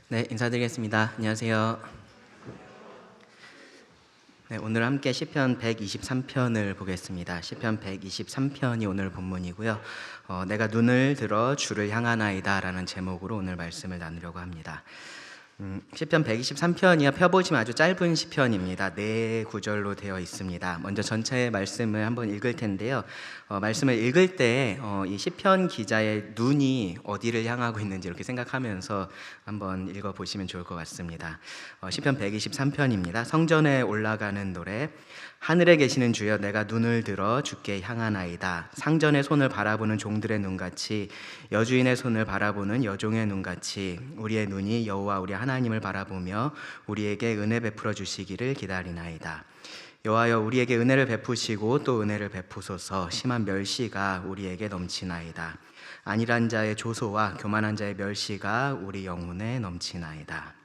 네, 인사드리겠습니다. 안녕하세요. 네, 오늘 함께 시편 123편을 보겠습니다. 시편 123편이 오늘 본문이고요. 내가 눈을 들어 주를 향하나이다 라는 제목으로 오늘 말씀을 나누려고 합니다. 시편 123편이요, 펴보시면 아주 짧은 시편입니다. 네 구절로 되어 있습니다. 먼저 전체 말씀을 한번 읽을 텐데요. 말씀을 읽을 때 이 시편 기자의 눈이 어디를 향하고 있는지 이렇게 생각하면서 한번 읽어보시면 좋을 것 같습니다. 시편 123편입니다. 성전에 올라가는 노래. 하늘에 계시는 주여, 내가 눈을 들어 주께 향하나이다. 상전의 손을 바라보는 종들의 눈같이, 여주인의 손을 바라보는 여종의 눈같이 우리의 눈이 여호와 우리 하나님을 바라보며 우리에게 은혜 베풀어 주시기를 기다리나이다. 여호와여, 우리에게 은혜를 베푸시고 또 은혜를 베푸소서. 심한 멸시가 우리에게 넘치나이다. 안일한 자의 조소와 교만한 자의 멸시가 우리 영혼에 넘치나이다.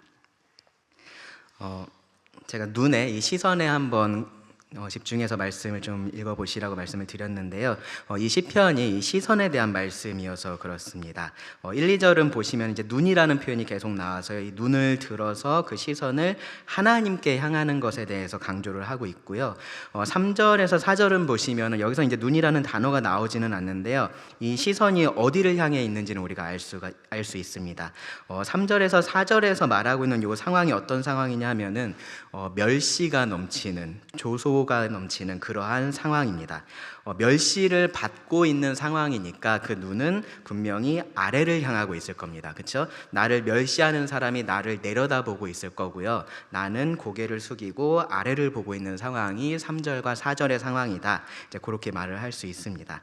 제가 눈에, 이 시선에 한번 집중해서 말씀을 좀 읽어보시라고 말씀을 드렸는데요. 이 시편이 이 시선에 대한 말씀이어서 그렇습니다. 1, 2절은 보시면 이제 눈이라는 표현이 계속 나와서 이 눈을 들어서 그 시선을 하나님께 향하는 것에 대해서 강조를 하고 있고요. 3절에서 4절은 보시면 여기서 이제 눈이라는 단어가 나오지는 않는데요. 이 시선이 어디를 향해 있는지는 우리가 알 수 있습니다. 3절에서 4절에서 말하고 있는 이 상황이 어떤 상황이냐 하면은 멸시가 넘치는, 조소가 넘치는 그러한 상황입니다. 멸시를 받고 있는 상황이니까 그 눈은 분명히 아래를 향하고 있을 겁니다. 그렇죠? 나를 멸시하는 사람이 나를 내려다보고 있을 거고요. 나는 고개를 숙이고 아래를 보고 있는 상황이 3절과 4절의 상황이다. 이제 그렇게 말을 할 수 있습니다.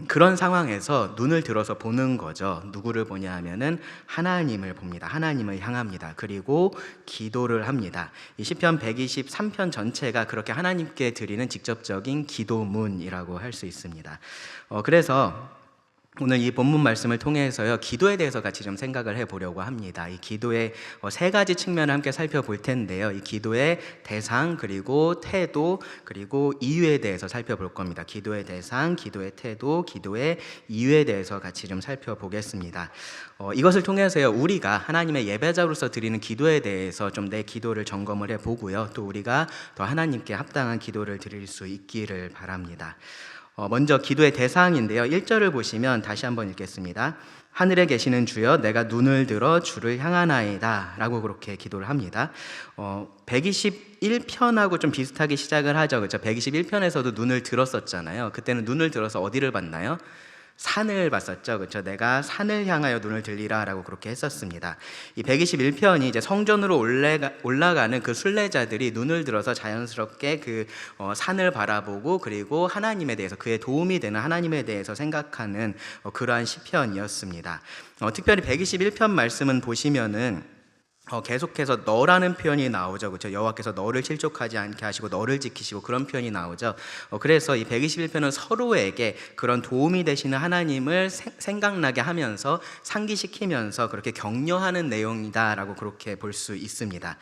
그런 상황에서 눈을 들어서 보는 거죠. 누구를 보냐 하면은 하나님을 봅니다. 하나님을 향합니다. 그리고 기도를 합니다. 이 시편 123편 전체가 그렇게 하나님께 드리는 직접적인 기도문이라고 할 수 있습니다. 그래서 오늘 이 본문 말씀을 통해서요, 기도에 대해서 같이 좀 생각을 해보려고 합니다. 이 기도의 세 가지 측면을 함께 살펴볼 텐데요. 이 기도의 대상, 그리고 태도, 그리고 이유에 대해서 살펴볼 겁니다. 기도의 대상, 기도의 태도, 기도의 이유에 대해서 같이 좀 살펴보겠습니다. 이것을 통해서요, 우리가 하나님의 예배자로서 드리는 기도에 대해서 좀 내 기도를 점검을 해보고요, 또 우리가 더 하나님께 합당한 기도를 드릴 수 있기를 바랍니다. 먼저 기도의 대상인데요, 1절을 보시면 다시 한번 읽겠습니다. 하늘에 계시는 주여, 내가 눈을 들어 주를 향하나이다 라고 그렇게 기도를 합니다. 121편하고 좀 비슷하게 시작을 하죠. 그렇죠? 121편에서도 눈을 들었었잖아요. 그때는 눈을 들어서 어디를 봤나요? 산을 봤었죠. 그렇죠? 내가 산을 향하여 눈을 들리라 라고 그렇게 했었습니다. 이 121편이 이제 성전으로 올라가는 그 순례자들이 눈을 들어서 자연스럽게 그 산을 바라보고, 그리고 하나님에 대해서, 그의 도움이 되는 하나님에 대해서 생각하는 그러한 시편이었습니다. 특별히 121편 말씀은 보시면은 계속해서 너라는 표현이 나오죠. 그렇죠? 여호와께서 너를 실족하지 않게 하시고 너를 지키시고, 그런 표현이 나오죠. 그래서 이 121편은 서로에게 그런 도움이 되시는 하나님을 생각나게 하면서, 상기시키면서 그렇게 격려하는 내용이다라고 그렇게 볼 수 있습니다.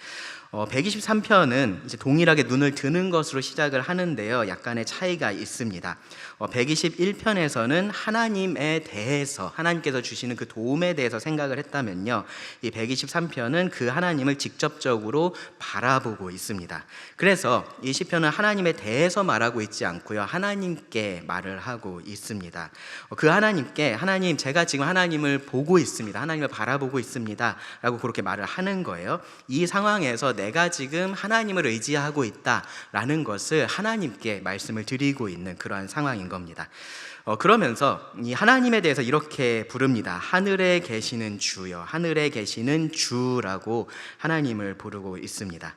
123편은 이제 동일하게 눈을 드는 것으로 시작을 하는데요, 약간의 차이가 있습니다. 121편에서는 하나님에 대해서, 하나님께서 주시는 그 도움에 대해서 생각을 했다면요, 이 123편은 그 하나님을 직접적으로 바라보고 있습니다. 그래서 이 시편은 하나님에 대해서 말하고 있지 않고요, 하나님께 말을 하고 있습니다. 그 하나님께, 하나님, 제가 지금 하나님을 보고 있습니다, 하나님을 바라보고 있습니다 라고 그렇게 말을 하는 거예요. 이 상황에서 내가 지금 하나님을 의지하고 있다라는 것을 하나님께 말씀을 드리고 있는 그러한 상황인 겁니다. 그러면서 이 하나님에 대해서 이렇게 부릅니다. 하늘에 계시는 주여, 하늘에 계시는 주라고 하나님을 부르고 있습니다.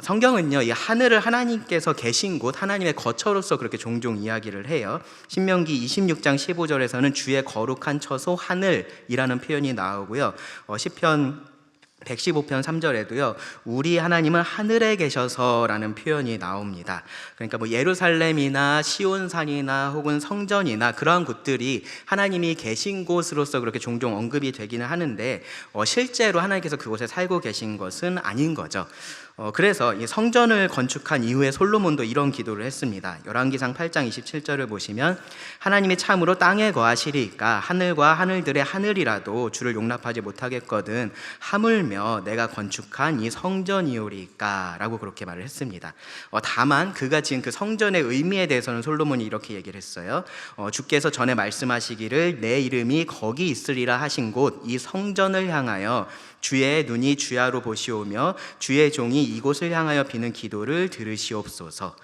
성경은요, 이 하늘을 하나님께서 계신 곳, 하나님의 거처로서 그렇게 종종 이야기를 해요. 신명기 26장 15절에서는 주의 거룩한 처소 하늘이라는 표현이 나오고요, 시편 115편 3절에도요, 우리 하나님은 하늘에 계셔서라는 표현이 나옵니다. 그러니까 뭐 예루살렘이나 시온산이나 혹은 성전이나 그러한 곳들이 하나님이 계신 곳으로서 그렇게 종종 언급이 되기는 하는데, 실제로 하나님께서 그곳에 살고 계신 것은 아닌 거죠. 그래서 이 성전을 건축한 이후에 솔로몬도 이런 기도를 했습니다. 열왕기상 8장 27절을 보시면 하나님이 참으로 땅에 거하시리이까 하늘과 하늘들의 하늘이라도 주를 용납하지 못하겠거든 하물며 내가 건축한 이 성전이오리이까 라고 그렇게 말을 했습니다. 다만 그가 지은 그 성전의 의미에 대해서는 솔로몬이 이렇게 얘기를 했어요. 주께서 전에 말씀하시기를 내 이름이 거기 있으리라 하신 곳 이 성전을 향하여 주의 눈이 주야로 보시오며 주의 종이 이곳을 향하여 비는 기도를 들으시옵소서.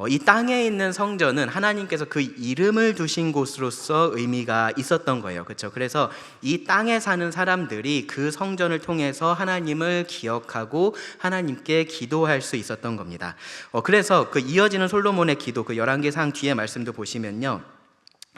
이 땅에 있는 성전은 하나님께서 그 이름을 두신 곳으로서 의미가 있었던 거예요. 그렇죠? 그래서 이 땅에 사는 사람들이 그 성전을 통해서 하나님을 기억하고 하나님께 기도할 수 있었던 겁니다. 그래서 그 이어지는 솔로몬의 기도, 그 열왕기상 뒤에 말씀도 보시면요,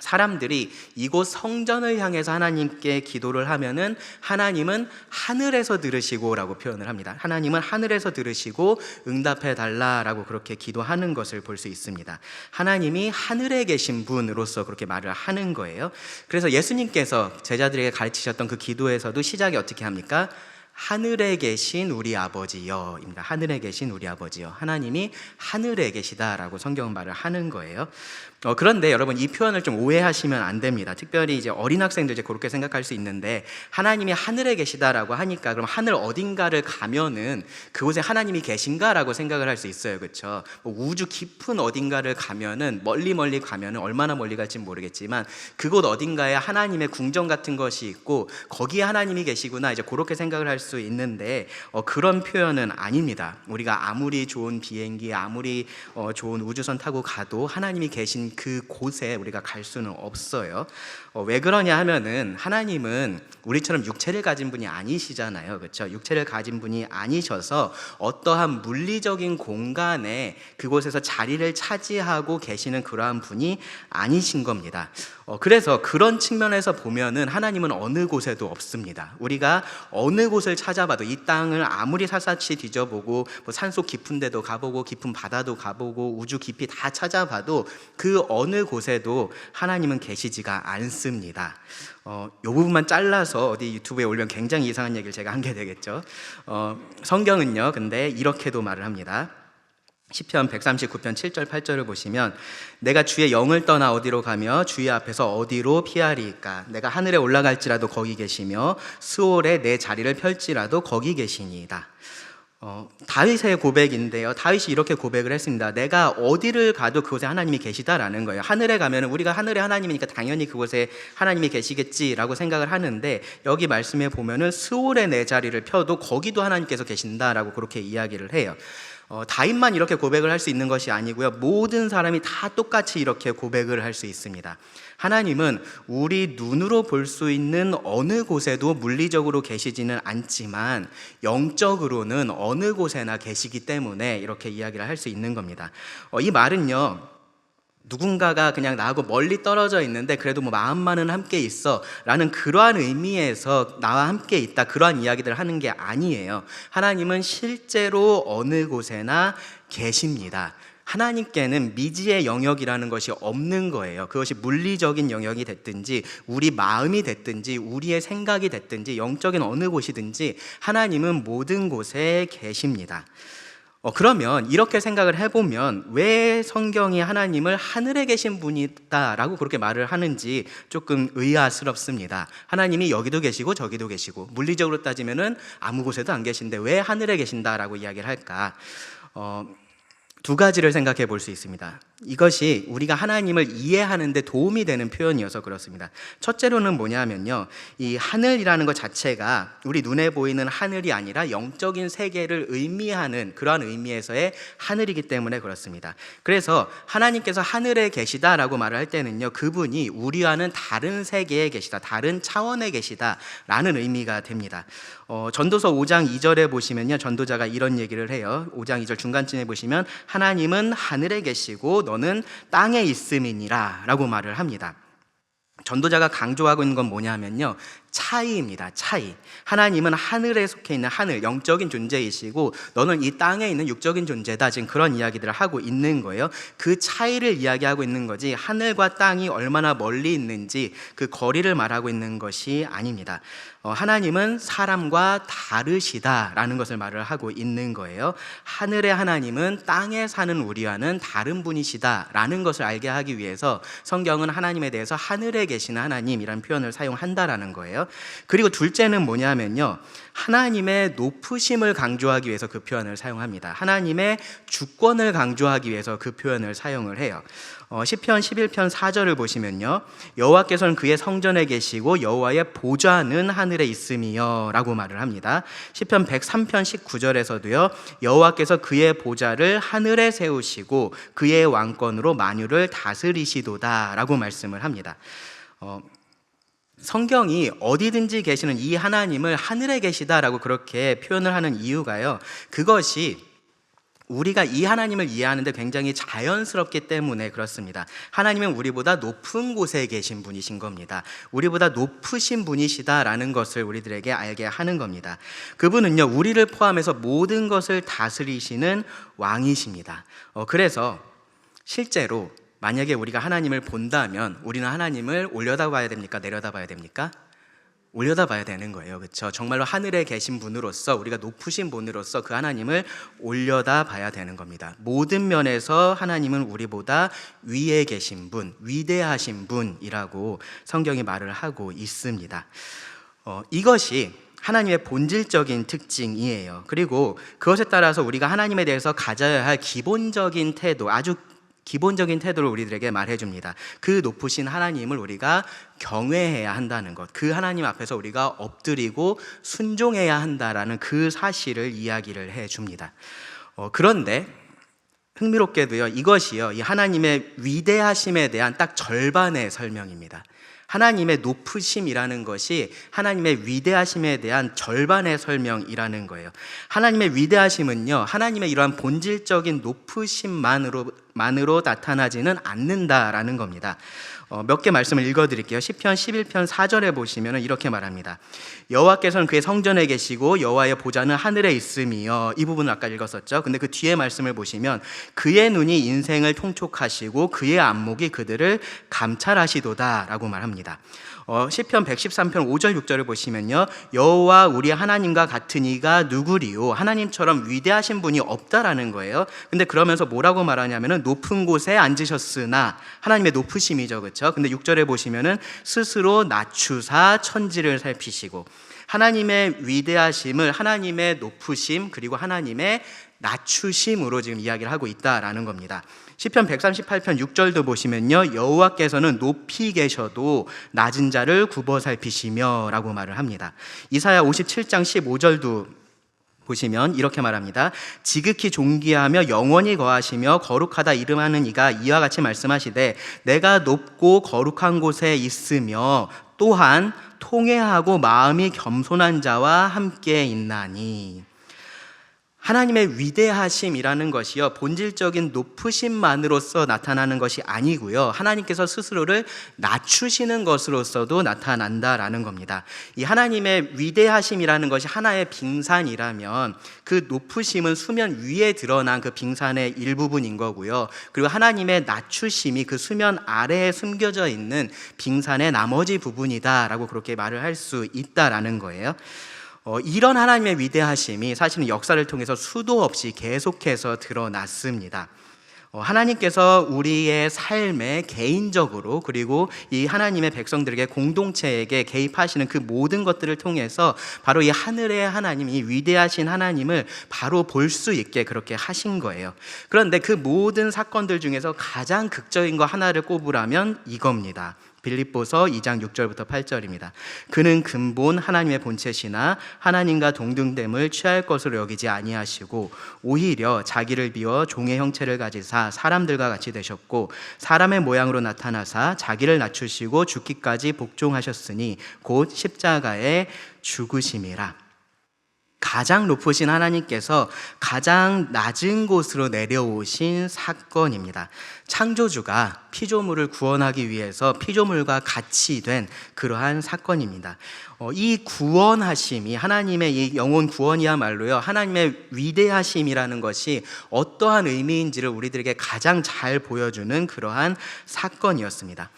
사람들이 이곳 성전을 향해서 하나님께 기도를 하면은 하나님은 하늘에서 들으시고 라고 표현을 합니다. 하나님은 하늘에서 들으시고 응답해 달라라고 그렇게 기도하는 것을 볼 수 있습니다. 하나님이 하늘에 계신 분으로서 그렇게 말을 하는 거예요. 그래서 예수님께서 제자들에게 가르치셨던 그 기도에서도 시작이 어떻게 합니까? 하늘에 계신 우리 아버지여입니다. 하늘에 계신 우리 아버지여. 하나님이 하늘에 계시다라고 성경은 말을 하는 거예요. 그런데 여러분, 이 표현을 좀 오해하시면 안 됩니다. 특별히 이제 어린 학생들 이제 그렇게 생각할 수 있는데, 하나님이 하늘에 계시다라고 하니까 그럼 하늘 어딘가를 가면은 그곳에 하나님이 계신가라고 생각을 할 수 있어요. 그렇죠? 우주 깊은 어딘가를 가면은 멀리 가면은 얼마나 멀리 갈지 모르겠지만 그곳 어딘가에 하나님의 궁정 같은 것이 있고 거기에 하나님이 계시구나, 이제 그렇게 생각을 할 수 있는데 그런 표현은 아닙니다. 우리가 아무리 좋은 비행기, 아무리 좋은 우주선 타고 가도 하나님이 계신 그 곳에 우리가 갈 수는 없어요. 왜 그러냐 하면은 하나님은 우리처럼 육체를 가진 분이 아니시잖아요. 그렇죠? 육체를 가진 분이 아니셔서 어떠한 물리적인 공간에 그곳에서 자리를 차지하고 계시는 그러한 분이 아니신 겁니다. 그래서 그런 측면에서 보면은 하나님은 어느 곳에도 없습니다. 우리가 어느 곳을 찾아봐도, 이 땅을 아무리 샅샅이 뒤져보고 뭐 산속 깊은 데도 가보고 깊은 바다도 가보고 우주 깊이 다 찾아봐도 그 어느 곳에도 하나님은 계시지가 않습니다. 이 부분만 잘라서 어디 유튜브에 올리면 굉장히 이상한 얘기를 제가 한 게 되겠죠. 성경은요, 근데 이렇게도 말을 합니다. 시편 139편 7절 8절을 보시면 내가 주의 영을 떠나 어디로 가며 주의 앞에서 어디로 피하리이까? 내가 하늘에 올라갈지라도 거기 계시며 스올에 내 자리를 펼지라도 거기 계시니이다. 다윗의 고백인데요, 다윗이 이렇게 고백을 했습니다. 내가 어디를 가도 그곳에 하나님이 계시다라는 거예요. 하늘에 가면 우리가 하늘에 하나님이니까 당연히 그곳에 하나님이 계시겠지라고 생각을 하는데, 여기 말씀에 보면은 스올에 내 자리를 펴도 거기도 하나님께서 계신다라고 그렇게 이야기를 해요. 다윗만 이렇게 고백을 할 수 있는 것이 아니고요, 모든 사람이 다 똑같이 이렇게 고백을 할 수 있습니다. 하나님은 우리 눈으로 볼 수 있는 어느 곳에도 물리적으로 계시지는 않지만 영적으로는 어느 곳에나 계시기 때문에 이렇게 이야기를 할 수 있는 겁니다. 이 말은요, 누군가가 그냥 나하고 멀리 떨어져 있는데 그래도 뭐 마음만은 함께 있어 라는 그러한 의미에서 나와 함께 있다, 그러한 이야기들을 하는 게 아니에요. 하나님은 실제로 어느 곳에나 계십니다. 하나님께는 미지의 영역이라는 것이 없는 거예요. 그것이 물리적인 영역이 됐든지 우리 마음이 됐든지 우리의 생각이 됐든지 영적인 어느 곳이든지 하나님은 모든 곳에 계십니다. 그러면 이렇게 생각을 해보면 왜 성경이 하나님을 하늘에 계신 분이다라고 그렇게 말을 하는지 조금 의아스럽습니다. 하나님이 여기도 계시고 저기도 계시고 물리적으로 따지면은 아무 곳에도 안 계신데 왜 하늘에 계신다라고 이야기를 할까? 두 가지를 생각해 볼 수 있습니다. 이것이 우리가 하나님을 이해하는 데 도움이 되는 표현이어서 그렇습니다. 첫째로는 뭐냐면요, 이 하늘이라는 것 자체가 우리 눈에 보이는 하늘이 아니라 영적인 세계를 의미하는 그러한 의미에서의 하늘이기 때문에 그렇습니다. 그래서 하나님께서 하늘에 계시다라고 말을 할 때는요, 그분이 우리와는 다른 세계에 계시다, 다른 차원에 계시다라는 의미가 됩니다. 전도서 5장 2절에 보시면요, 전도자가 이런 얘기를 해요. 5장 2절 중간쯤에 보시면 하나님은 하늘에 계시고 너는 땅에 있음이니라 라고 말을 합니다. 전도자가 강조하고 있는 건 뭐냐면요, 차이입니다. 차이. 하나님은 하늘에 속해 있는 하늘, 영적인 존재이시고 너는 이 땅에 있는 육적인 존재다. 지금 그런 이야기들을 하고 있는 거예요. 그 차이를 이야기하고 있는 거지 하늘과 땅이 얼마나 멀리 있는지 그 거리를 말하고 있는 것이 아닙니다. 하나님은 사람과 다르시다라는 것을 말을 하고 있는 거예요. 하늘의 하나님은 땅에 사는 우리와는 다른 분이시다라는 것을 알게 하기 위해서 성경은 하나님에 대해서 하늘에 계시는 하나님이라는 표현을 사용한다라는 거예요. 그리고 둘째는 뭐냐면요, 하나님의 높으심을 강조하기 위해서 그 표현을 사용합니다. 하나님의 주권을 강조하기 위해서 그 표현을 사용을 해요. 시편 11편 4절을 보시면요, 여호와께서는 그의 성전에 계시고 여호와의 보좌는 하늘에 있음이요 라고 말을 합니다. 시편 103편 19절에서도요, 여호와께서 그의 보좌를 하늘에 세우시고 그의 왕권으로 만유를 다스리시도다 라고 말씀을 합니다. 성경이 어디든지 계시는 이 하나님을 하늘에 계시다라고 그렇게 표현을 하는 이유가요, 그것이 우리가 이 하나님을 이해하는데 굉장히 자연스럽기 때문에 그렇습니다. 하나님은 우리보다 높은 곳에 계신 분이신 겁니다. 우리보다 높으신 분이시다라는 것을 우리들에게 알게 하는 겁니다. 그분은요, 우리를 포함해서 모든 것을 다스리시는 왕이십니다. 그래서 실제로 만약에 우리가 하나님을 본다면 우리는 하나님을 올려다봐야 됩니까? 내려다봐야 됩니까? 올려다봐야 되는 거예요. 그렇죠? 정말로 하늘에 계신 분으로서, 우리가 높으신 분으로서 그 하나님을 올려다봐야 되는 겁니다. 모든 면에서 하나님은 우리보다 위에 계신 분, 위대하신 분이라고 성경이 말을 하고 있습니다. 이것이 하나님의 본질적인 특징이에요. 그리고 그것에 따라서 우리가 하나님에 대해서 가져야 할 기본적인 태도, 아주 기본적인 태도를 우리들에게 말해줍니다. 그 높으신 하나님을 우리가 경외해야 한다는 것, 그 하나님 앞에서 우리가 엎드리고 순종해야 한다라는 그 사실을 이야기를 해줍니다. 그런데 흥미롭게도요, 이것이요, 이 하나님의 위대하심에 대한 딱 절반의 설명입니다. 하나님의 높으심이라는 것이 하나님의 위대하심에 대한 절반의 설명이라는 거예요. 하나님의 위대하심은요, 하나님의 이러한 본질적인 높으심만으로 나타나지는 않는다라는 겁니다. 몇 개 말씀을 읽어드릴게요. 시편 11편 4절에 보시면 이렇게 말합니다. 여호와께서는 그의 성전에 계시고 여호와의 보좌는 하늘에 있음이요. 이 부분을 아까 읽었었죠. 근데 그 뒤에 말씀을 보시면 그의 눈이 인생을 통촉하시고 그의 안목이 그들을 감찰하시도다 라고 말합니다. 시편 113편 5절 6절을 보시면요, 여호와 우리 하나님과 같은 이가 누구리요? 하나님처럼 위대하신 분이 없다라는 거예요. 근데 그러면서 뭐라고 말하냐면은 높은 곳에 앉으셨으나, 하나님의 높으심이죠, 그렇죠? 근데 6절에 보시면은 스스로 낮추사 천지를 살피시고, 하나님의 위대하심을 하나님의 높으심 그리고 하나님의 낮추심으로 지금 이야기를 하고 있다라는 겁니다. 시편 138편 6절도 보시면요, 여호와께서는 높이 계셔도 낮은 자를 굽어 살피시며 라고 말을 합니다. 이사야 57장 15절도 보시면 이렇게 말합니다. 지극히 존귀하며 영원히 거하시며 거룩하다 이름하는 이가 이와 같이 말씀하시되 내가 높고 거룩한 곳에 있으며 또한 통회하고 마음이 겸손한 자와 함께 있나니. 하나님의 위대하심이라는 것이요, 본질적인 높으심만으로서 나타나는 것이 아니고요, 하나님께서 스스로를 낮추시는 것으로서도 나타난다라는 겁니다. 이 하나님의 위대하심이라는 것이 하나의 빙산이라면 그 높으심은 수면 위에 드러난 그 빙산의 일부분인 거고요, 그리고 하나님의 낮추심이 그 수면 아래에 숨겨져 있는 빙산의 나머지 부분이다라고 그렇게 말을 할 수 있다라는 거예요. 이런 하나님의 위대하심이 사실은 역사를 통해서 수도 없이 계속해서 드러났습니다. 하나님께서 우리의 삶에 개인적으로 그리고 이 하나님의 백성들에게 공동체에게 개입하시는 그 모든 것들을 통해서 바로 이 하늘의 하나님, 이 위대하신 하나님을 바로 볼 수 있게 그렇게 하신 거예요. 그런데 그 모든 사건들 중에서 가장 극적인 거 하나를 꼽으라면 이겁니다. 빌립보서 2장 6절부터 8절입니다. 그는 근본 하나님의 본체시나 하나님과 동등됨을 취할 것으로 여기지 아니하시고 오히려 자기를 비워 종의 형체를 가지사 사람들과 같이 되셨고 사람의 모양으로 나타나사 자기를 낮추시고 죽기까지 복종하셨으니 곧 십자가에 죽으심이라. 가장 높으신 하나님께서 가장 낮은 곳으로 내려오신 사건입니다. 창조주가 피조물을 구원하기 위해서 피조물과 같이 된 그러한 사건입니다. 이 구원하심이, 하나님의 이 영혼 구원이야말로요, 하나님의 위대하심이라는 것이 어떠한 의미인지를 우리들에게 가장 잘 보여주는 그러한 사건이었습니다.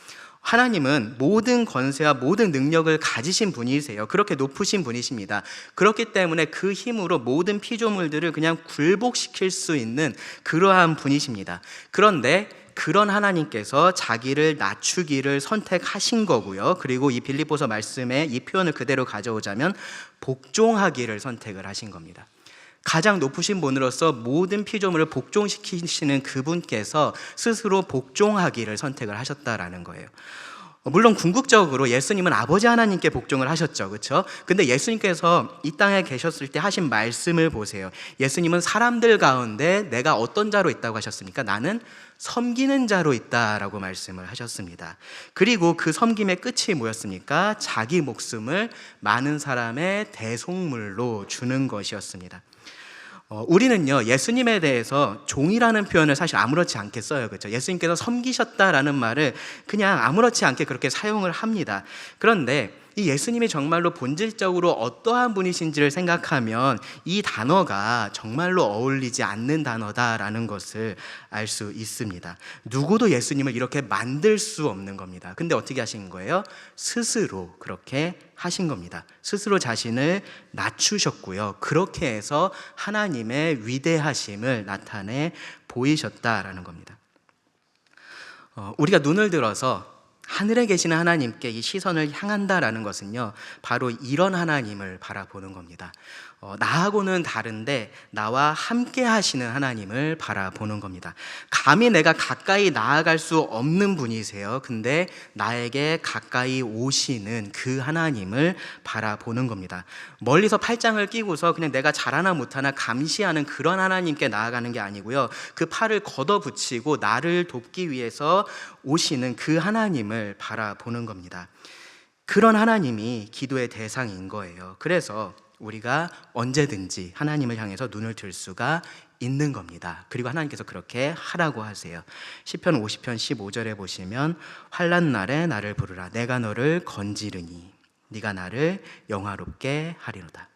하나님은 모든 권세와 모든 능력을 가지신 분이세요. 그렇게 높으신 분이십니다. 그렇기 때문에 그 힘으로 모든 피조물들을 그냥 굴복시킬 수 있는 그러한 분이십니다. 그런데 그런 하나님께서 자기를 낮추기를 선택하신 거고요. 그리고 이 빌립보서 말씀에 이 표현을 그대로 가져오자면 복종하기를 선택을 하신 겁니다. 가장 높으신 분으로서 모든 피조물을 복종시키시는 그분께서 스스로 복종하기를 선택을 하셨다라는 거예요. 물론 궁극적으로 예수님은 아버지 하나님께 복종을 하셨죠, 그렇죠? 근데 예수님께서 이 땅에 계셨을 때 하신 말씀을 보세요. 예수님은 사람들 가운데 내가 어떤 자로 있다고 하셨습니까? 나는 섬기는 자로 있다라고 말씀을 하셨습니다. 그리고 그 섬김의 끝이 뭐였습니까? 자기 목숨을 많은 사람의 대속물로 주는 것이었습니다. 우리는요, 예수님에 대해서 종이라는 표현을 사실 아무렇지 않게 써요. 그렇죠? 예수님께서 섬기셨다라는 말을 그냥 아무렇지 않게 그렇게 사용을 합니다. 그런데 이 예수님이 정말로 본질적으로 어떠한 분이신지를 생각하면 이 단어가 정말로 어울리지 않는 단어다라는 것을 알 수 있습니다. 누구도 예수님을 이렇게 만들 수 없는 겁니다. 근데 어떻게 하신 거예요? 스스로 그렇게 하신 겁니다. 스스로 자신을 낮추셨고요. 그렇게 해서 하나님의 위대하심을 나타내 보이셨다라는 겁니다. 우리가 눈을 들어서 하늘에 계시는 하나님께 이 시선을 향한다라는 것은요, 바로 이런 하나님을 바라보는 겁니다. 나하고는 다른데 나와 함께 하시는 하나님을 바라보는 겁니다. 감히 내가 가까이 나아갈 수 없는 분이세요. 근데 나에게 가까이 오시는 그 하나님을 바라보는 겁니다. 멀리서 팔짱을 끼고서 그냥 내가 잘하나 못하나 감시하는 그런 하나님께 나아가는 게 아니고요, 그 팔을 걷어붙이고 나를 돕기 위해서 오시는 그 하나님을 바라보는 겁니다. 그런 하나님이 기도의 대상인 거예요. 그래서 우리가 언제든지 하나님을 향해서 눈을 들 수가 있는 겁니다. 그리고 하나님께서 그렇게 하라고 하세요. 시편 50편 15절에 보시면 환난 날에 나를 부르라 내가 너를 건지르니 네가 나를 영화롭게 하리로다.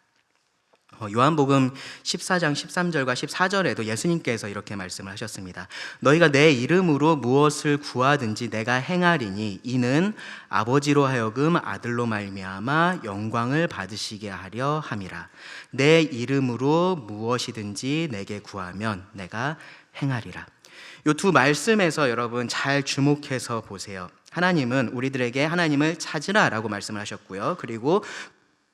요한복음 14장 13절과 14절에도 예수님께서 이렇게 말씀을 하셨습니다. 너희가 내 이름으로 무엇을 구하든지 내가 행하리니 이는 아버지로 하여금 아들로 말미암아 영광을 받으시게 하려 함이라. 내 이름으로 무엇이든지 내게 구하면 내가 행하리라. 이 두 말씀에서 여러분 잘 주목해서 보세요. 하나님은 우리들에게 하나님을 찾으라라고 말씀을 하셨고요. 그리고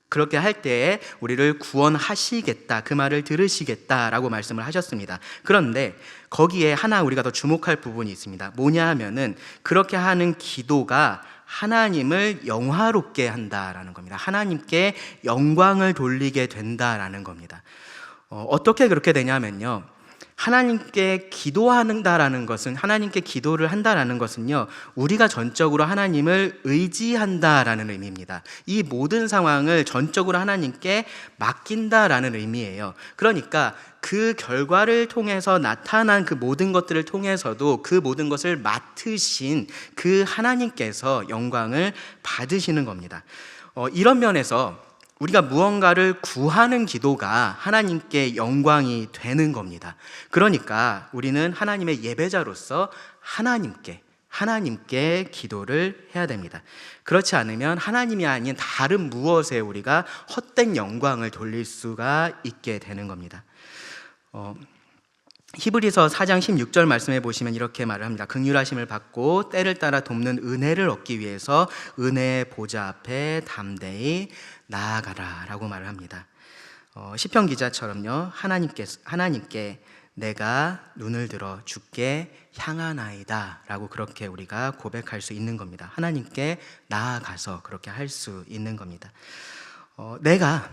그렇게 할 때에 우리를 구원하시겠다, 그 말을 들으시겠다라고 말씀을 하셨습니다. 그런데 거기에 하나 우리가 더 주목할 부분이 있습니다. 뭐냐 하면은 그렇게 하는 기도가 하나님을 영화롭게 한다라는 겁니다. 하나님께 영광을 돌리게 된다라는 겁니다. 어떻게 그렇게 되냐면요, 하나님께 기도한다라는 것은, 하나님께 기도를 한다라는 것은요, 우리가 전적으로 하나님을 의지한다라는 의미입니다. 이 모든 상황을 전적으로 하나님께 맡긴다라는 의미예요. 그러니까 그 결과를 통해서 나타난 그 모든 것들을 통해서도 그 모든 것을 맡으신 그 하나님께서 영광을 받으시는 겁니다. 이런 면에서 우리가 무언가를 구하는 기도가 하나님께 영광이 되는 겁니다. 그러니까 우리는 하나님의 예배자로서 하나님께 기도를 해야 됩니다. 그렇지 않으면 하나님이 아닌 다른 무엇에 우리가 헛된 영광을 돌릴 수가 있게 되는 겁니다. 히브리서 4장 16절 말씀해 보시면 이렇게 말을 합니다. 긍휼하심을 받고 때를 따라 돕는 은혜를 얻기 위해서 은혜의 보좌 앞에 담대히 나아가라 라고 말을 합니다. 시편 기자처럼요, 하나님께 내가 눈을 들어 주께 향하나이다 라고 그렇게 우리가 고백할 수 있는 겁니다. 하나님께 나아가서 그렇게 할 수 있는 겁니다. 내가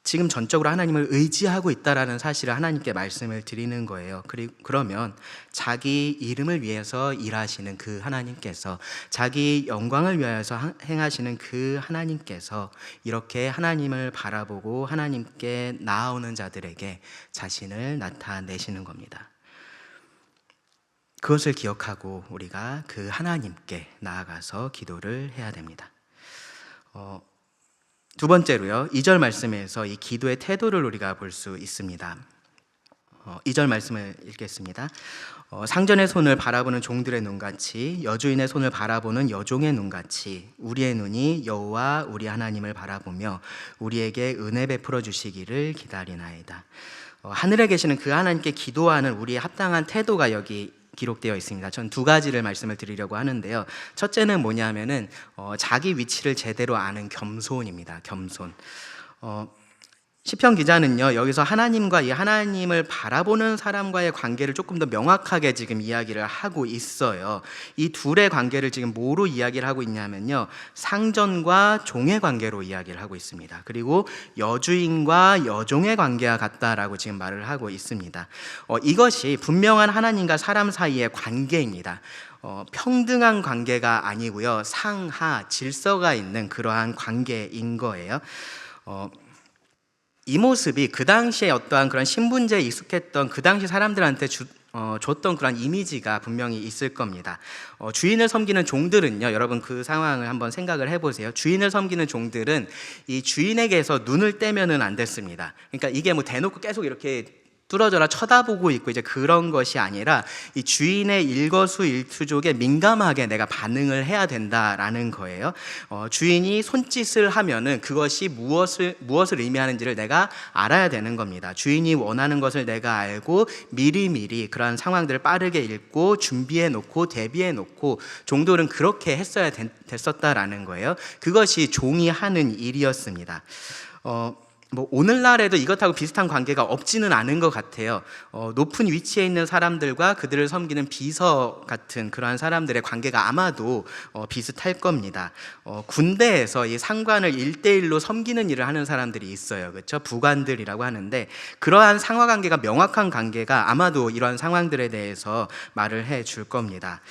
지금 전적으로 하나님을 의지하고 있다라는 사실을 하나님께 말씀을 드리는 거예요. 그러면 자기 이름을 위해서 일하시는 그 하나님께서, 자기 영광을 위하여서 행하시는 그 하나님께서 이렇게 하나님을 바라보고 하나님께 나아오는 자들에게 자신을 나타내시는 겁니다. 그것을 기억하고 우리가 그 하나님께 나아가서 기도를 해야 됩니다. 두 번째로요, 2절 말씀에서 이 기도의 태도를 우리가 볼 수 있습니다. 2절 말씀을 읽겠습니다. 상전의 손을 바라보는 종들의 눈같이, 여주인의 손을 바라보는 여종의 눈같이 우리의 눈이 여호와 우리 하나님을 바라보며 우리에게 은혜 베풀어 주시기를 기다리나이다. 하늘에 계시는 그 하나님께 기도하는 우리의 합당한 태도가 여기 기록되어 있습니다. 전 두 가지를 말씀을 드리려고 하는데요. 첫째는 뭐냐면은 자기 위치를 제대로 아는 겸손입니다. 겸손. 시편 기자는요, 여기서 하나님과 이 하나님을 바라보는 사람과의 관계를 조금 더 명확하게 지금 이야기를 하고 있어요. 이 둘의 관계를 지금 뭐로 이야기를 하고 있냐면요, 상전과 종의 관계로 이야기를 하고 있습니다. 그리고 여주인과 여종의 관계와 같다라고 지금 말을 하고 있습니다. 이것이 분명한 하나님과 사람 사이의 관계입니다. 평등한 관계가 아니고요, 상하 질서가 있는 그러한 관계인 거예요. 이 모습이 그 당시에 어떠한 그런 신분제에 익숙했던 그 당시 사람들한테 줬던 그런 이미지가 분명히 있을 겁니다. 주인을 섬기는 종들은요, 여러분 그 상황을 한번 생각을 해보세요. 주인을 섬기는 종들은 이 주인에게서 눈을 떼면은 안 됐습니다. 그러니까 이게 뭐 대놓고 계속 이렇게 뚫어져라 쳐다보고 있고 이제 그런 것이 아니라 이 주인의 일거수일투족에 민감하게 내가 반응을 해야 된다라는 거예요. 주인이 손짓을 하면은 그것이 무엇을 의미하는지를 내가 알아야 되는 겁니다. 주인이 원하는 것을 내가 알고 미리미리 그러한 상황들을 빠르게 읽고 준비해 놓고 대비해 놓고, 종들은 그렇게 했어야 됐었다라는 거예요. 그것이 종이 하는 일이었습니다. 뭐 오늘날에도 이것하고 비슷한 관계가 없지는 않은 것 같아요. 높은 위치에 있는 사람들과 그들을 섬기는 비서 같은 그러한 사람들의 관계가 아마도 비슷할 겁니다. 군대에서 이 상관을 1대1로 섬기는 일을 하는 사람들이 있어요. 그렇죠? 부관들이라고 하는데, 그러한 상하 관계가 명확한 관계가 아마도 이러한 상황들에 대해서 말을 해 줄 겁니다.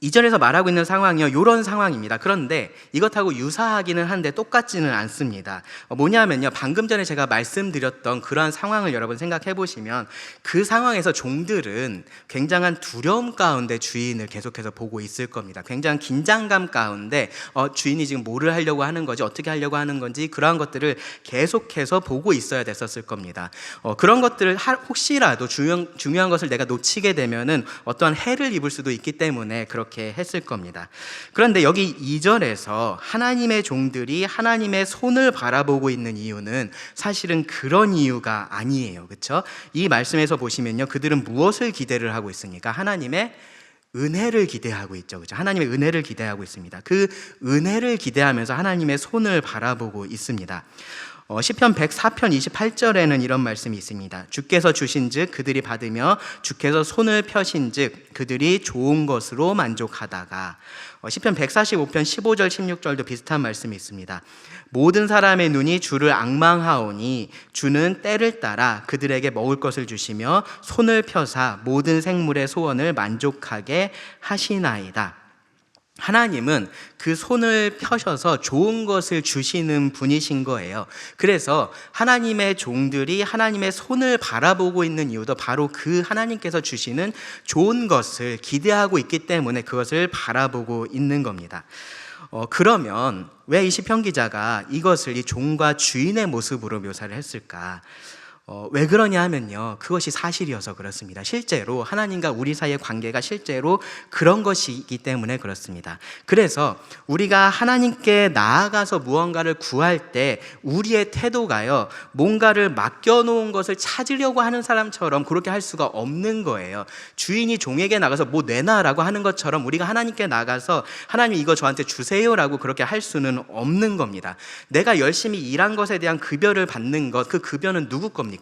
2절에서 말하고 있는 상황이요, 이런 상황입니다. 그런데 이것하고 유사하기는 한데 똑같지는 않습니다. 뭐냐면요, 방금 전에 제가 말씀드렸던 그러한 상황을 여러분 생각해 보시면 그 상황에서 종들은 굉장한 두려움 가운데 주인을 계속해서 보고 있을 겁니다. 굉장한 긴장감 가운데 주인이 지금 뭐를 하려고 하는 거지, 어떻게 하려고 하는 건지, 그러한 것들을 계속해서 보고 있어야 됐었을 겁니다. 그런 것들을 혹시라도 중요한 것을 내가 놓치게 되면은 어떠한 해를 입을 수도 있기 때문에 그렇게 했을 겁니다. 그런데 여기 2절에서 하나님의 종들이 하나님의 손을 바라보고 있는 이유는 사실은 그런 이유가 아니에요. 그렇죠? 이 말씀에서 보시면요, 그들은 무엇을 기대를 하고 있습니까? 하나님의 은혜를 기대하고 있죠. 그렇죠? 하나님의 은혜를 기대하고 있습니다. 그 은혜를 기대하면서 하나님의 손을 바라보고 있습니다. 시편 104편 28절에는 이런 말씀이 있습니다. 주께서 주신즉 그들이 받으며 주께서 손을 펴신즉 그들이 좋은 것으로 만족하다가. 시편 145편 15절 16절도 비슷한 말씀이 있습니다. 모든 사람의 눈이 주를 앙망하오니 주는 때를 따라 그들에게 먹을 것을 주시며 손을 펴사 모든 생물의 소원을 만족하게 하시나이다. 하나님은 그 손을 펴셔서 좋은 것을 주시는 분이신 거예요. 그래서 하나님의 종들이 하나님의 손을 바라보고 있는 이유도 바로 그 하나님께서 주시는 좋은 것을 기대하고 있기 때문에 그것을 바라보고 있는 겁니다. 그러면 왜 이 시편 기자가 이것을 이 종과 주인의 모습으로 묘사를 했을까? 왜 그러냐 하면요, 그것이 사실이어서 그렇습니다. 실제로 하나님과 우리 사이의 관계가 실제로 그런 것이기 때문에 그렇습니다. 그래서 우리가 하나님께 나아가서 무언가를 구할 때 우리의 태도가요, 뭔가를 맡겨놓은 것을 찾으려고 하는 사람처럼 그렇게 할 수가 없는 거예요. 주인이 종에게 나가서 뭐 내놔라고 하는 것처럼 우리가 하나님께 나가서 하나님 이거 저한테 주세요라고 그렇게 할 수는 없는 겁니다. 내가 열심히 일한 것에 대한 급여를 받는 것, 그 급여는 누구 겁니까?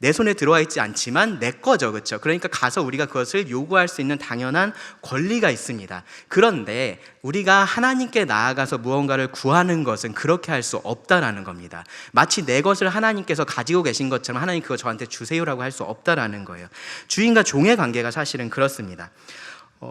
내 손에 들어와 있지 않지만 내 거죠, 그렇죠? 그러니까 가서 우리가 그것을 요구할 수 있는 당연한 권리가 있습니다. 그런데 우리가 하나님께 나아가서 무언가를 구하는 것은 그렇게 할 수 없다라는 겁니다. 마치 내 것을 하나님께서 가지고 계신 것처럼 하나님 그거 저한테 주세요라고 할 수 없다라는 거예요. 주인과 종의 관계가 사실은 그렇습니다.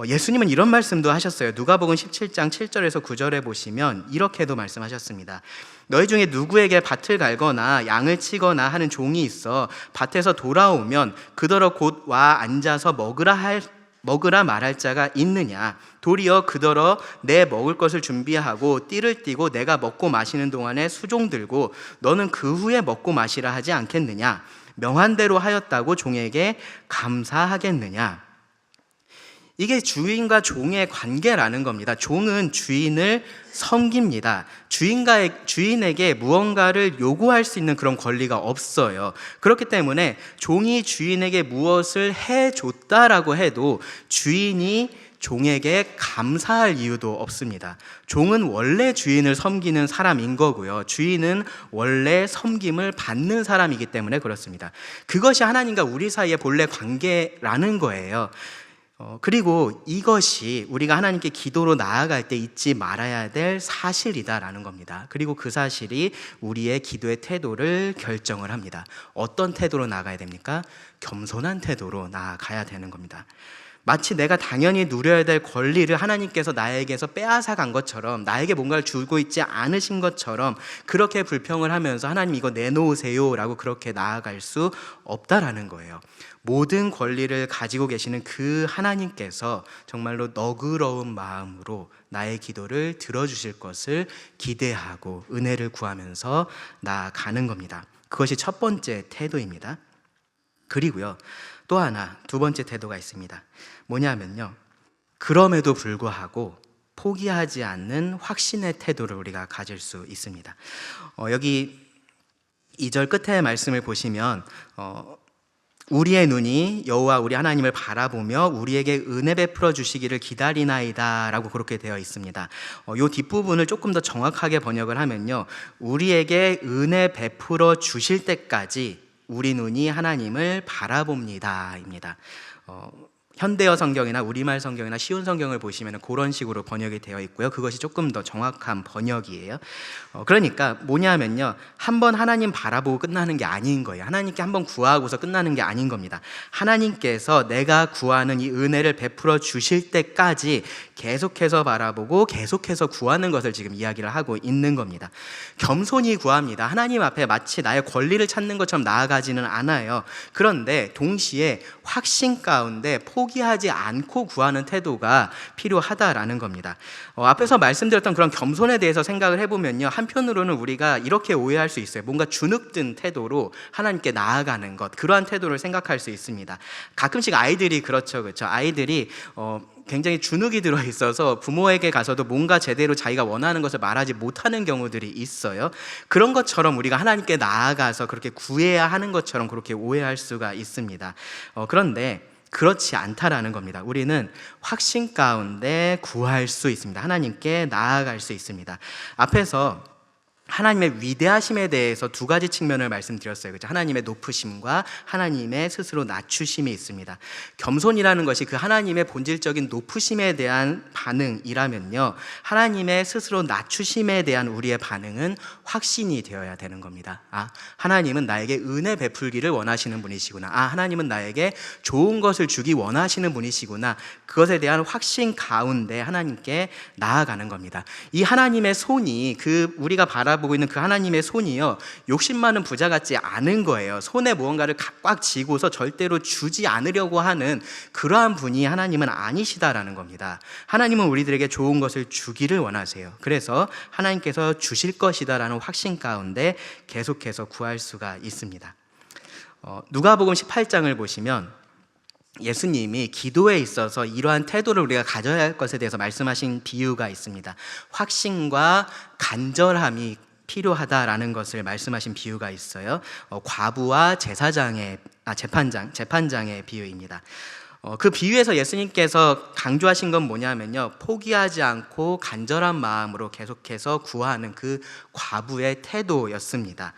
예수님은 이런 말씀도 하셨어요. 누가복음 17장 7절에서 9절에 보시면 이렇게도 말씀하셨습니다. 너희 중에 누구에게 밭을 갈거나 양을 치거나 하는 종이 있어 밭에서 돌아오면 그더러 곧 와 앉아서 먹으라 말할 자가 있느냐? 도리어 그더러 내 먹을 것을 준비하고 띠를 띠고 내가 먹고 마시는 동안에 수종 들고 너는 그 후에 먹고 마시라 하지 않겠느냐? 명한 대로 하였다고 종에게 감사하겠느냐? 이게 주인과 종의 관계라는 겁니다. 종은 주인을 섬깁니다. 주인에게 무언가를 요구할 수 있는 그런 권리가 없어요. 그렇기 때문에 종이 주인에게 무엇을 해줬다라고 해도 주인이 종에게 감사할 이유도 없습니다. 종은 원래 주인을 섬기는 사람인 거고요. 주인은 원래 섬김을 받는 사람이기 때문에 그렇습니다. 그것이 하나님과 우리 사이의 본래 관계라는 거예요. 그리고 이것이 우리가 하나님께 기도로 나아갈 때 잊지 말아야 될 사실이다라는 겁니다. 그리고 그 사실이 우리의 기도의 태도를 결정을 합니다. 어떤 태도로 나아가야 됩니까? 겸손한 태도로 나아가야 되는 겁니다. 마치 내가 당연히 누려야 될 권리를 하나님께서 나에게서 빼앗아 간 것처럼, 나에게 뭔가를 주고 있지 않으신 것처럼 그렇게 불평을 하면서 하나님 이거 내놓으세요 라고 그렇게 나아갈 수 없다라는 거예요. 모든 권리를 가지고 계시는 그 하나님께서 정말로 너그러운 마음으로 나의 기도를 들어주실 것을 기대하고 은혜를 구하면서 나아가는 겁니다. 그것이 첫 번째 태도입니다. 그리고요, 또 하나 두 번째 태도가 있습니다. 뭐냐면요, 그럼에도 불구하고 포기하지 않는 확신의 태도를 우리가 가질 수 있습니다. 여기 2절 끝에 말씀을 보시면 우리의 눈이 여호와 우리 하나님을 바라보며 우리에게 은혜 베풀어 주시기를 기다리나이다 라고 그렇게 되어 있습니다. 이 뒷부분을 조금 더 정확하게 번역을 하면요, 우리에게 은혜 베풀어 주실 때까지 우리 눈이 하나님을 바라봅니다 입니다. 현대어 성경이나 우리말 성경이나 쉬운 성경을 보시면 그런 식으로 번역이 되어 있고요. 그것이 조금 더 정확한 번역이에요. 그러니까 뭐냐면요, 한번 하나님 바라보고 끝나는 게 아닌 거예요. 하나님께 한번 구하고서 끝나는 게 아닌 겁니다. 하나님께서 내가 구하는 이 은혜를 베풀어 주실 때까지 계속해서 바라보고 계속해서 구하는 것을 지금 이야기를 하고 있는 겁니다. 겸손히 구합니다. 하나님 앞에 마치 나의 권리를 찾는 것처럼 나아가지는 않아요. 그런데 동시에 확신 가운데 포기하지 않고 구하는 태도가 필요하다라는 겁니다. 앞에서 말씀드렸던 그런 겸손에 대해서 생각을 해보면요, 한편으로는 우리가 이렇게 오해할 수 있어요. 뭔가 주눅든 태도로 하나님께 나아가는 것, 그러한 태도를 생각할 수 있습니다. 가끔씩 아이들이 그렇죠. 아이들이 굉장히 주눅이 들어있어서 부모에게 가서도 뭔가 제대로 자기가 원하는 것을 말하지 못하는 경우들이 있어요. 그런 것처럼 우리가 하나님께 나아가서 그렇게 구해야 하는 것처럼 그렇게 오해할 수가 있습니다. 그런데 그렇지 않다라는 겁니다. 우리는 확신 가운데 구할 수 있습니다. 하나님께 나아갈 수 있습니다. 앞에서 하나님의 위대하심에 대해서 두 가지 측면을 말씀드렸어요. 그렇죠? 하나님의 높으심과 하나님의 스스로 낮추심이 있습니다. 겸손이라는 것이 그 하나님의 본질적인 높으심에 대한 반응이라면요, 하나님의 스스로 낮추심에 대한 우리의 반응은 확신이 되어야 되는 겁니다. 하나님은 나에게 은혜 베풀기를 원하시는 분이시구나. 하나님은 나에게 좋은 것을 주기 원하시는 분이시구나. 그것에 대한 확신 가운데 하나님께 나아가는 겁니다. 이 하나님의 손이 우리가 바라보고 있는 그 하나님의 손이요, 욕심 많은 부자 같지 않은 거예요. 손에 무언가를 꽉 쥐고서 절대로 주지 않으려고 하는 그러한 분이 하나님은 아니시다라는 겁니다. 하나님은 우리들에게 좋은 것을 주기를 원하세요. 그래서 하나님께서 주실 것이다라는 확신 가운데 계속해서 구할 수가 있습니다. 누가복음 18장을 보시면 예수님이 기도에 있어서 이러한 태도를 우리가 가져야 할 것에 대해서 말씀하신 비유가 있습니다. 확신과 간절함이 필요하다라는 것을 말씀하신 비유가 있어요. 과부와 재판장의 비유입니다. 그 비유에서 예수님께서 강조하신 건 뭐냐면요, 포기하지 않고 간절한 마음으로 계속해서 구하는 그 과부의 태도였습니다.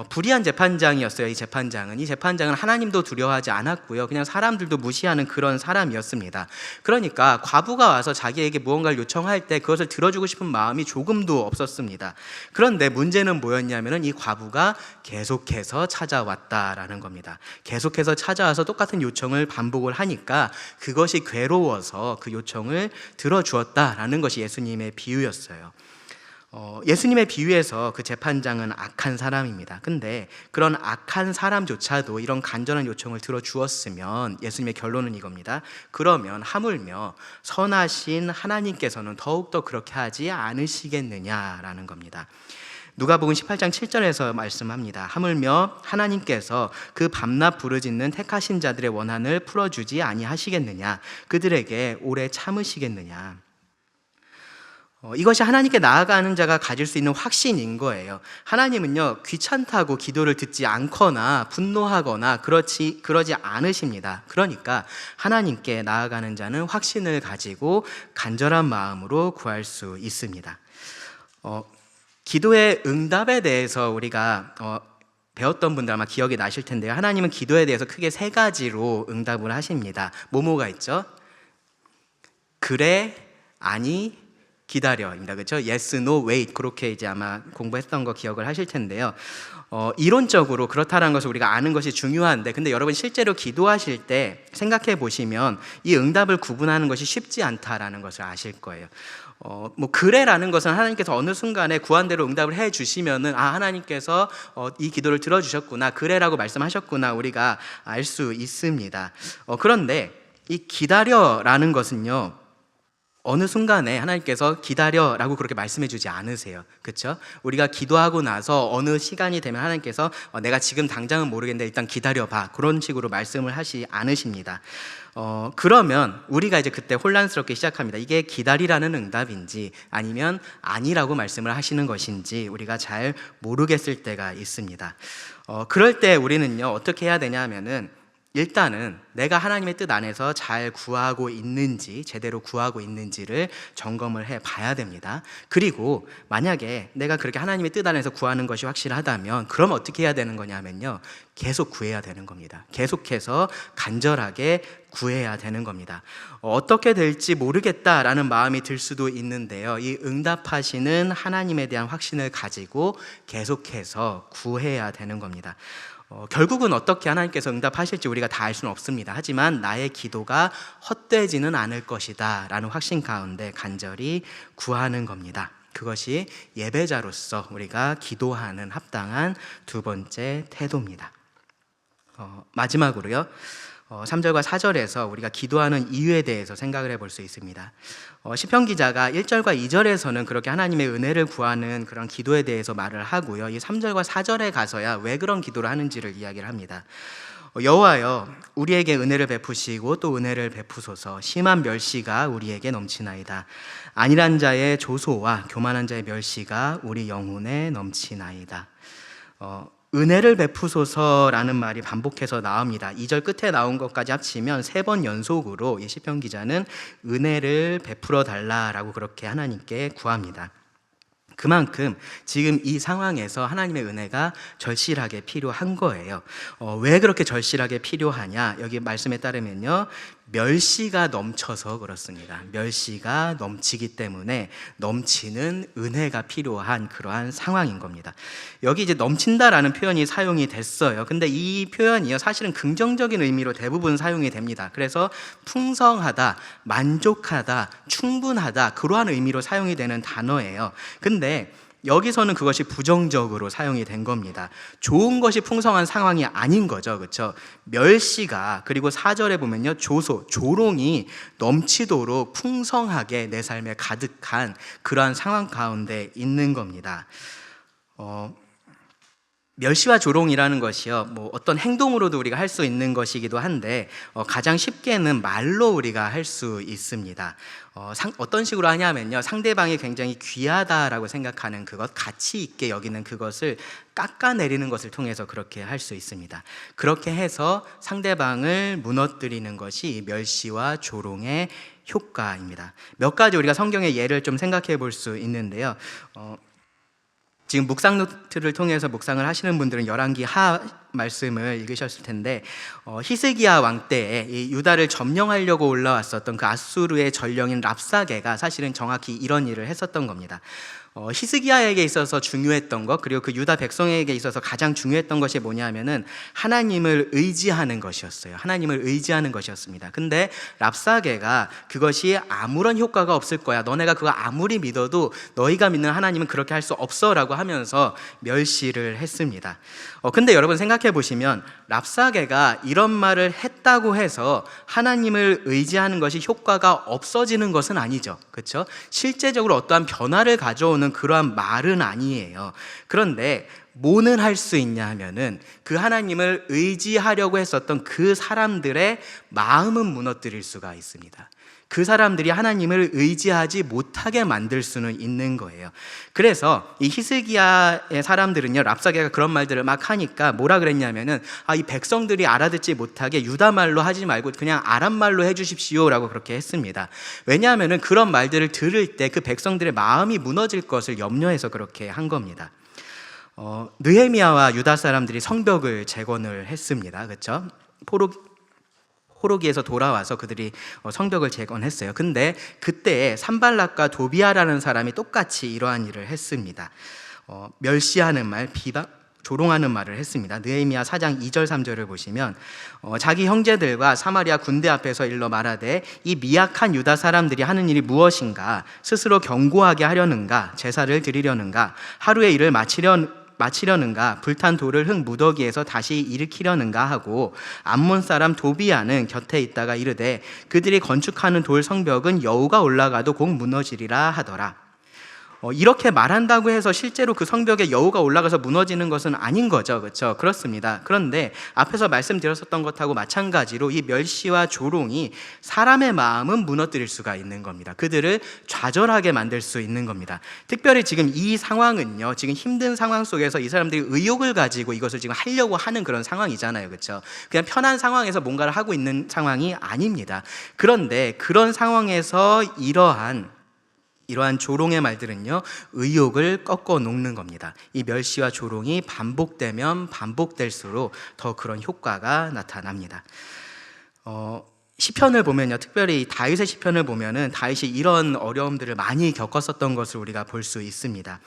불의한 재판장이었어요. 이 재판장은 하나님도 두려워하지 않았고요. 그냥 사람들도 무시하는 그런 사람이었습니다. 그러니까 과부가 와서 자기에게 무언가를 요청할 때 그것을 들어주고 싶은 마음이 조금도 없었습니다. 그런데 문제는 뭐였냐면은 이 과부가 계속해서 찾아왔다라는 겁니다. 계속해서 찾아와서 똑같은 요청을 반복을 하니까 그것이 괴로워서 그 요청을 들어주었다라는 것이 예수님의 비유였어요. 예수님의 비유에서 그 재판장은 악한 사람입니다. 근데 그런 악한 사람조차도 이런 간절한 요청을 들어주었으면 예수님의 결론은 이겁니다. 그러면 하물며 선하신 하나님께서는 더욱더 그렇게 하지 않으시겠느냐라는 겁니다. 누가복음 18장 7절에서 말씀합니다. 하물며 하나님께서 그 밤낮 부르짖는 택하신 자들의 원한을 풀어주지 아니하시겠느냐, 그들에게 오래 참으시겠느냐. 이것이 하나님께 나아가는 자가 가질 수 있는 확신인 거예요. 하나님은요, 귀찮다고 기도를 듣지 않거나 분노하거나 그러지 않으십니다. 그러니까 하나님께 나아가는 자는 확신을 가지고 간절한 마음으로 구할 수 있습니다. 기도의 응답에 대해서 우리가 배웠던 분들 아마 기억이 나실 텐데요. 하나님은 기도에 대해서 크게 세 가지로 응답을 하십니다. 뭐가 있죠? 그래, 아니, 기다려입니다. 그렇죠? Yes, no, wait. 그렇게 이제 아마 공부했던 거 기억을 하실 텐데요. 이론적으로 그렇다는 것을 우리가 아는 것이 중요한데, 근데 여러분 실제로 기도하실 때 생각해 보시면 이 응답을 구분하는 것이 쉽지 않다라는 것을 아실 거예요. 그래라는 것은 하나님께서 어느 순간에 구한 대로 응답을 해 주시면은 하나님께서 이 기도를 들어주셨구나, 그래라고 말씀하셨구나, 우리가 알 수 있습니다. 그런데 이 기다려라는 것은요, 어느 순간에 하나님께서 기다려라고 그렇게 말씀해 주지 않으세요. 그렇죠? 우리가 기도하고 나서 어느 시간이 되면 하나님께서 내가 지금 당장은 모르겠는데 일단 기다려봐, 그런 식으로 말씀을 하시 않으십니다. 그러면 우리가 이제 그때 혼란스럽게 시작합니다. 이게 기다리라는 응답인지 아니면 아니라고 말씀을 하시는 것인지 우리가 잘 모르겠을 때가 있습니다. 그럴 때 우리는요, 어떻게 해야 되냐 하면은 일단은 내가 하나님의 뜻 안에서 잘 구하고 있는지, 제대로 구하고 있는지를 점검을 해 봐야 됩니다. 그리고 만약에 내가 그렇게 하나님의 뜻 안에서 구하는 것이 확실하다면 그럼 어떻게 해야 되는 거냐면요, 계속 구해야 되는 겁니다. 계속해서 간절하게 구해야 되는 겁니다. 어떻게 될지 모르겠다라는 마음이 들 수도 있는데요, 이 응답하시는 하나님에 대한 확신을 가지고 계속해서 구해야 되는 겁니다. 결국은 어떻게 하나님께서 응답하실지 우리가 다 알 수는 없습니다. 하지만 나의 기도가 헛되지는 않을 것이다 라는 확신 가운데 간절히 구하는 겁니다. 그것이 예배자로서 우리가 기도하는 합당한 두 번째 태도입니다. 마지막으로요, 3절과 4절에서 우리가 기도하는 이유에 대해서 생각을 해볼 수 있습니다. 시편 기자가 1절과 2절에서는 그렇게 하나님의 은혜를 구하는 그런 기도에 대해서 말을 하고요, 이 3절과 4절에 가서야 왜 그런 기도를 하는지를 이야기를 합니다. 여호와여, 우리에게 은혜를 베푸시고 또 은혜를 베푸소서. 심한 멸시가 우리에게 넘치나이다. 안일한 자의 조소와 교만한 자의 멸시가 우리 영혼에 넘치나이다. 은혜를 베푸소서라는 말이 반복해서 나옵니다. 2절 끝에 나온 것까지 합치면 3번 연속으로 이 시편 기자는 은혜를 베풀어 달라라고 그렇게 하나님께 구합니다. 그만큼 지금 이 상황에서 하나님의 은혜가 절실하게 필요한 거예요. 왜 그렇게 절실하게 필요하냐? 여기 말씀에 따르면요, 멸시가 넘쳐서 그렇습니다. 멸시가 넘치기 때문에 넘치는 은혜가 필요한 그러한 상황인 겁니다. 여기 이제 넘친다라는 표현이 사용이 됐어요. 근데 이 표현이요, 사실은 긍정적인 의미로 대부분 사용이 됩니다. 그래서 풍성하다, 만족하다, 충분하다, 그러한 의미로 사용이 되는 단어예요. 근데 여기서는 그것이 부정적으로 사용이 된 겁니다. 좋은 것이 풍성한 상황이 아닌 거죠. 그렇죠? 멸시가, 그리고 4절에 보면요, 조롱이 넘치도록 풍성하게 내 삶에 가득한 그러한 상황 가운데 있는 겁니다. 멸시와 조롱이라는 것이요, 어떤 행동으로도 우리가 할 수 있는 것이기도 한데 가장 쉽게는 말로 우리가 할 수 있습니다. 어떤 식으로 하냐면요, 상대방이 굉장히 귀하다라고 생각하는 그것, 가치 있게 여기는 그것을 깎아내리는 것을 통해서 그렇게 할 수 있습니다. 그렇게 해서 상대방을 무너뜨리는 것이 멸시와 조롱의 효과입니다. 몇 가지 우리가 성경의 예를 좀 생각해 볼 수 있는데요, 지금 묵상 노트를 통해서 묵상을 하시는 분들은 열왕기 하 말씀을 읽으셨을 텐데 히스기야 왕 때에 이 유다를 점령하려고 올라왔었던 그 아수르의 전령인 랍사게가 사실은 정확히 이런 일을 했었던 겁니다. 히스기야에게 있어서 중요했던 것, 그리고 그 유다 백성에게 있어서 가장 중요했던 것이 뭐냐면은 하나님을 의지하는 것이었어요. 하나님을 의지하는 것이었습니다. 근데 랍사게가 그것이 아무런 효과가 없을 거야, 너네가 그거 아무리 믿어도 너희가 믿는 하나님은 그렇게 할 수 없어 라고 하면서 멸시를 했습니다. 근데 여러분 생각해 보시면 랍사게가 이런 말을 했다고 해서 하나님을 의지하는 것이 효과가 없어지는 것은 아니죠. 그렇죠? 실제적으로 어떠한 변화를 가져오는 그러한 말은 아니에요. 그런데 뭐는 할 수 있냐 하면은 그 하나님을 의지하려고 했었던 그 사람들의 마음은 무너뜨릴 수가 있습니다. 그 사람들이 하나님을 의지하지 못하게 만들 수는 있는 거예요. 그래서 이 히스기야의 사람들은요, 랍사게가 그런 말들을 막 하니까 뭐라 그랬냐면은 이 백성들이 알아듣지 못하게 유다 말로 하지 말고 그냥 아람 말로 해주십시오라고 그렇게 했습니다. 왜냐하면은 그런 말들을 들을 때 그 백성들의 마음이 무너질 것을 염려해서 그렇게 한 겁니다. 느헤미야와 유다 사람들이 성벽을 재건을 했습니다. 그렇죠? 포로기에서 돌아와서 그들이 성벽을 재건했어요. 근데 그때 산발락과 도비아라는 사람이 똑같이 이러한 일을 했습니다. 멸시하는 말, 비방, 조롱하는 말을 했습니다. 느헤미야 4장 2절 3절을 보시면 자기 형제들과 사마리아 군대 앞에서 일러 말하되 이 미약한 유다 사람들이 하는 일이 무엇인가? 스스로 견고하게 하려는가? 제사를 드리려는가? 하루의 일을 마치려는가? 불탄 돌을 흙 무더기에서 다시 일으키려는가 하고 암몬 사람 도비아는 곁에 있다가 이르되 그들이 건축하는 돌 성벽은 여우가 올라가도 곧 무너지리라 하더라. 이렇게 말한다고 해서 실제로 그 성벽에 여우가 올라가서 무너지는 것은 아닌 거죠. 그렇죠? 그렇습니다. 그런데 앞에서 말씀드렸었던 것하고 마찬가지로 이 멸시와 조롱이 사람의 마음은 무너뜨릴 수가 있는 겁니다. 그들을 좌절하게 만들 수 있는 겁니다. 특별히 지금 이 상황은요, 지금 힘든 상황 속에서 이 사람들이 의욕을 가지고 이것을 지금 하려고 하는 그런 상황이잖아요. 그렇죠? 그냥 편한 상황에서 뭔가를 하고 있는 상황이 아닙니다. 그런데 그런 상황에서 이러한 조롱의 말들은요, 의욕을 꺾어 놓는 겁니다. 이 멸시와 조롱이 반복되면 반복될수록 더 그런 효과가 나타납니다. 시편을 보면요, 특별히 다윗의 시편을 보면은 다윗이 이런 어려움들을 많이 겪었었던 것을 우리가 볼 수 있습니다.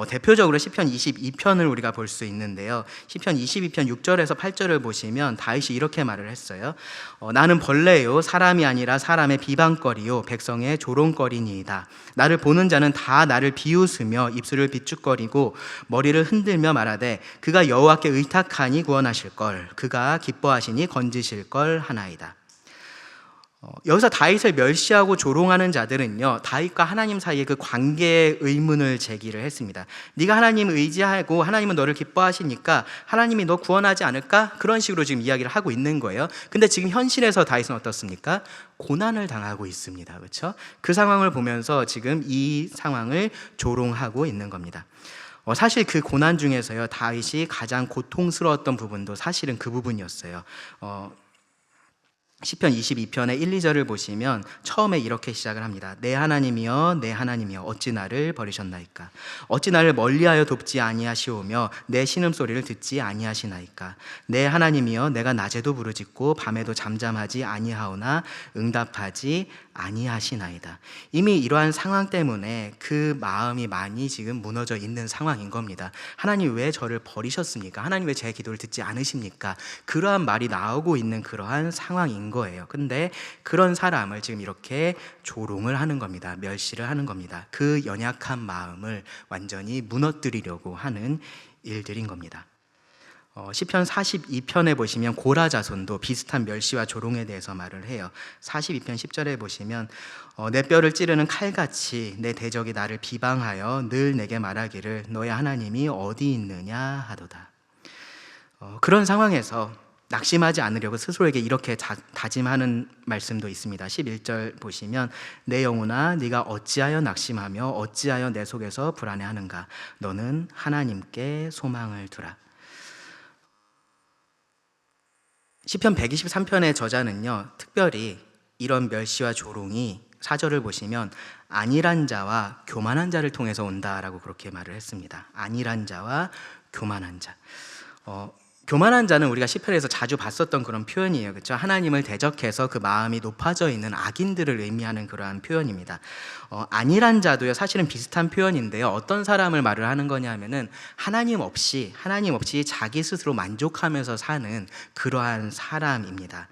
대표적으로 시편 22편을 우리가 볼 수 있는데요, 시편 22편 6절에서 8절을 보시면 다윗이 이렇게 말을 했어요. 나는 벌레요 사람이 아니라 사람의 비방거리요 백성의 조롱거리니이다. 나를 보는 자는 다 나를 비웃으며 입술을 비축거리고 머리를 흔들며 말하되 그가 여호와께 의탁하니 구원하실걸, 그가 기뻐하시니 건지실걸 하나이다. 여기서 다윗을 멸시하고 조롱하는 자들은요, 다윗과 하나님 사이의 그 관계의 의문을 제기를 했습니다. 네가 하나님을 의지하고 하나님은 너를 기뻐하시니까 하나님이 너 구원하지 않을까? 그런 식으로 지금 이야기를 하고 있는 거예요. 근데 지금 현실에서 다윗은 어떻습니까? 고난을 당하고 있습니다. 그렇죠? 그 상황을 보면서 지금 이 상황을 조롱하고 있는 겁니다. 사실 그 고난 중에서요, 다윗이 가장 고통스러웠던 부분도 사실은 그 부분이었어요. 시편 22편의 1, 2절을 보시면 처음에 이렇게 시작을 합니다. 내 하나님이여 내 하나님이여 어찌 나를 버리셨나이까? 어찌 나를 멀리하여 돕지 아니하시오며 내 신음소리를 듣지 아니하시나이까? 내 하나님이여 내가 낮에도 부르짖고 밤에도 잠잠하지 아니하오나 응답하지 아니하시나이다. 이미 이러한 상황 때문에 그 마음이 많이 지금 무너져 있는 상황인 겁니다. 하나님 왜 저를 버리셨습니까? 하나님 왜 제 기도를 듣지 않으십니까? 그러한 말이 나오고 있는 그러한 상황인 거예요. 근데 그런 사람을 지금 이렇게 조롱을 하는 겁니다. 멸시를 하는 겁니다. 그 연약한 마음을 완전히 무너뜨리려고 하는 일들인 겁니다. 시편 42편에 보시면 고라 자손도 비슷한 멸시와 조롱에 대해서 말을 해요. 42편 10절에 보시면 내 뼈를 찌르는 칼같이 내 대적이 나를 비방하여 늘 내게 말하기를 너의 하나님이 어디 있느냐 하도다. 그런 상황에서 낙심하지 않으려고 스스로에게 이렇게 다짐하는 말씀도 있습니다. 11절 보시면 내 영혼아 네가 어찌하여 낙심하며 어찌하여 내 속에서 불안해하는가? 너는 하나님께 소망을 두라. 시편 123편의 저자는요, 특별히 이런 멸시와 조롱이 4절을 보시면 안일한 자와 교만한 자를 통해서 온다라고 그렇게 말을 했습니다. 안일한 자와 교만한 자. 교만한 자는 우리가 시편에서 자주 봤었던 그런 표현이에요. 그렇죠? 하나님을 대적해서 그 마음이 높아져 있는 악인들을 의미하는 그러한 표현입니다. 안일한 자도요, 사실은 비슷한 표현인데요. 어떤 사람을 말을 하는 거냐면은 하나님 없이 자기 스스로 만족하면서 사는 그러한 사람입니다.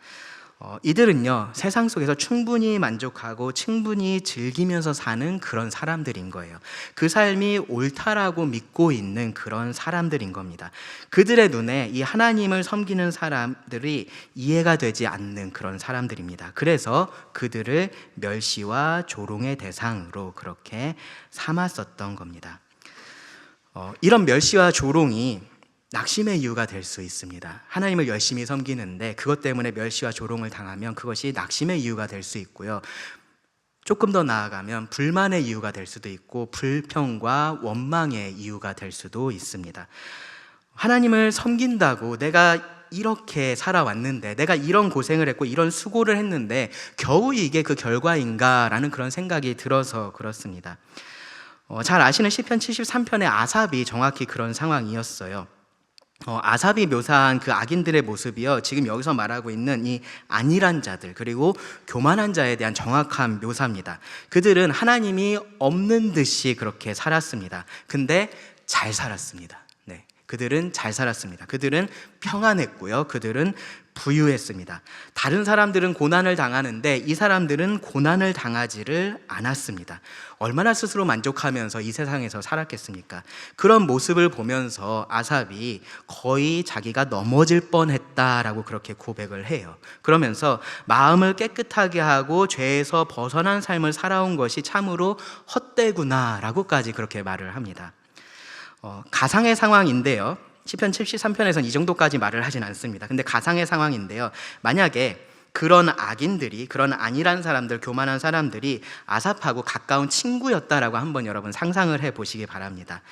이들은요, 세상 속에서 충분히 만족하고 충분히 즐기면서 사는 그런 사람들인 거예요. 그 삶이 옳다라고 믿고 있는 그런 사람들인 겁니다. 그들의 눈에 이 하나님을 섬기는 사람들이 이해가 되지 않는 그런 사람들입니다. 그래서 그들을 멸시와 조롱의 대상으로 그렇게 삼았었던 겁니다. 이런 멸시와 조롱이 낙심의 이유가 될 수 있습니다. 하나님을 열심히 섬기는데 그것 때문에 멸시와 조롱을 당하면 그것이 낙심의 이유가 될 수 있고요. 조금 더 나아가면 불만의 이유가 될 수도 있고 불평과 원망의 이유가 될 수도 있습니다. 하나님을 섬긴다고 내가 이렇게 살아왔는데, 내가 이런 고생을 했고 이런 수고를 했는데 겨우 이게 그 결과인가라는 그런 생각이 들어서 그렇습니다. 잘 아시는 시편 73편의 아삽이 정확히 그런 상황이었어요. 아삽이 묘사한 그 악인들의 모습이요, 지금 여기서 말하고 있는 이 안일한 자들 그리고 교만한 자에 대한 정확한 묘사입니다. 그들은 하나님이 없는 듯이 그렇게 살았습니다. 근데 잘 살았습니다. 네, 그들은 잘 살았습니다. 그들은 평안했고요, 그들은 부유했습니다. 다른 사람들은 고난을 당하는데 이 사람들은 고난을 당하지를 않았습니다. 얼마나 스스로 만족하면서 이 세상에서 살았겠습니까? 그런 모습을 보면서 아삽이 거의 자기가 넘어질 뻔했다라고 그렇게 고백을 해요. 그러면서 마음을 깨끗하게 하고 죄에서 벗어난 삶을 살아온 것이 참으로 헛되구나라고까지 그렇게 말을 합니다. 가상의 상황인데요, 시편 73편에서는 이 정도까지 말을 하진 않습니다. 근데 가상의 상황인데요, 만약에 그런 악인들이, 그런 안일한 사람들, 교만한 사람들이 아삽하고 가까운 친구였다라고 한번 여러분 상상을 해보시기 바랍니다.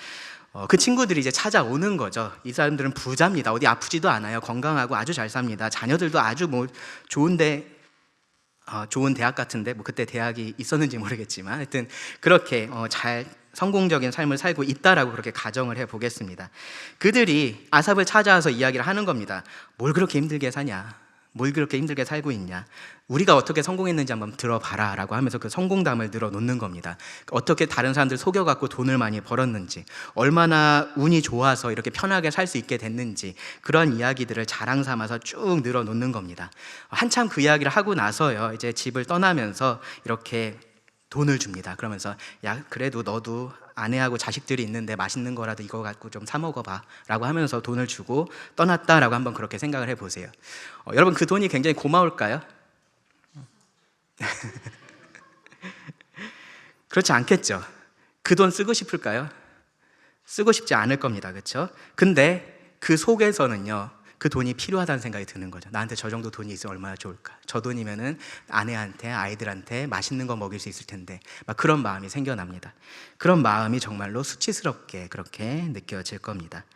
그 친구들이 이제 찾아오는 거죠. 이 사람들은 부자입니다. 어디 아프지도 않아요. 건강하고 아주 잘 삽니다. 자녀들도 아주 좋은데, 좋은 대학 같은데, 그때 대학이 있었는지 모르겠지만 하여튼 그렇게 잘 성공적인 삶을 살고 있다라고 그렇게 가정을 해보겠습니다. 그들이 아삽을 찾아와서 이야기를 하는 겁니다. 뭘 그렇게 힘들게 사냐? 뭘 그렇게 힘들게 살고 있냐? 우리가 어떻게 성공했는지 한번 들어봐라 라고 하면서 그 성공담을 늘어놓는 겁니다. 어떻게 다른 사람들 속여갖고 돈을 많이 벌었는지, 얼마나 운이 좋아서 이렇게 편하게 살 수 있게 됐는지, 그런 이야기들을 자랑 삼아서 쭉 늘어놓는 겁니다. 한참 그 이야기를 하고 나서요, 이제 집을 떠나면서 이렇게 돈을 줍니다. 그러면서 야, 그래도 너도 아내하고 자식들이 있는데 맛있는 거라도 이거 갖고 좀 사 먹어봐 라고 하면서 돈을 주고 떠났다라고 한번 그렇게 생각을 해보세요. 여러분, 그 돈이 굉장히 고마울까요? 그렇지 않겠죠. 그 돈 쓰고 싶을까요? 쓰고 싶지 않을 겁니다. 그렇죠? 근데 그 속에서는요, 그 돈이 필요하다는 생각이 드는 거죠. 나한테 저 정도 돈이 있으면 얼마나 좋을까? 저 돈이면은 아내한테, 아이들한테 맛있는 거 먹일 수 있을 텐데, 막 그런 마음이 생겨납니다. 그런 마음이 정말로 수치스럽게 그렇게 느껴질 겁니다.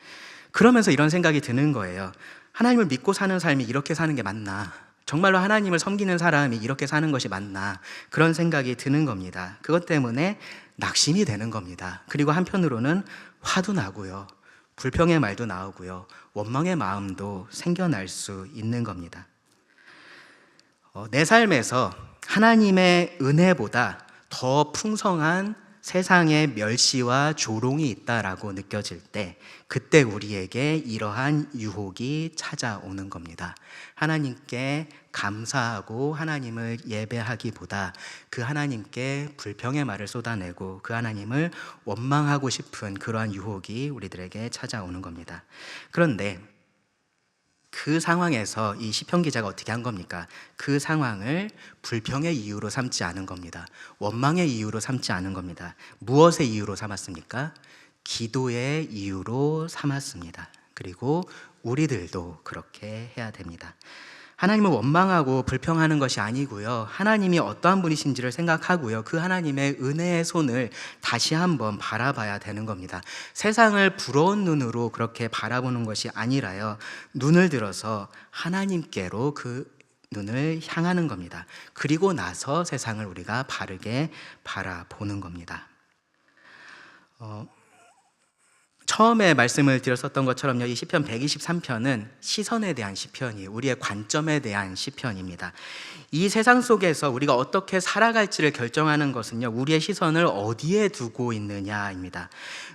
그러면서 이런 생각이 드는 거예요. 하나님을 믿고 사는 삶이 이렇게 사는 게 맞나? 정말로 하나님을 섬기는 사람이 이렇게 사는 것이 맞나? 그런 생각이 드는 겁니다. 그것 때문에 낙심이 되는 겁니다. 그리고 한편으로는 화도 나고요, 불평의 말도 나오고요, 원망의 마음도 생겨날 수 있는 겁니다. 내 삶에서 하나님의 은혜보다 더 풍성한 세상의 멸시와 조롱이 있다라고 느껴질 때, 그때 우리에게 이러한 유혹이 찾아오는 겁니다. 하나님께 감사하고 하나님을 예배하기보다 그 하나님께 불평의 말을 쏟아내고 그 하나님을 원망하고 싶은 그러한 유혹이 우리들에게 찾아오는 겁니다. 그런데 그 상황에서 이 시편 기자가 어떻게 한 겁니까? 그 상황을 불평의 이유로 삼지 않은 겁니다. 원망의 이유로 삼지 않은 겁니다. 무엇의 이유로 삼았습니까? 기도의 이유로 삼았습니다. 그리고 우리들도 그렇게 해야 됩니다. 하나님을 원망하고 불평하는 것이 아니고요, 하나님이 어떠한 분이신지를 생각하고요, 그 하나님의 은혜의 손을 다시 한번 바라봐야 되는 겁니다. 세상을 부러운 눈으로 그렇게 바라보는 것이 아니라요, 눈을 들어서 하나님께로 그 눈을 향하는 겁니다. 그리고 나서 세상을 우리가 바르게 바라보는 겁니다. 처음에 말씀을 드렸었던 것처럼요, 이 시편 123편은 시선에 대한 시편이에요. 우리의 관점에 대한 시편입니다. 이 세상 속에서 우리가 어떻게 살아갈지를 결정하는 것은요, 우리의 시선을 어디에 두고 있느냐입니다.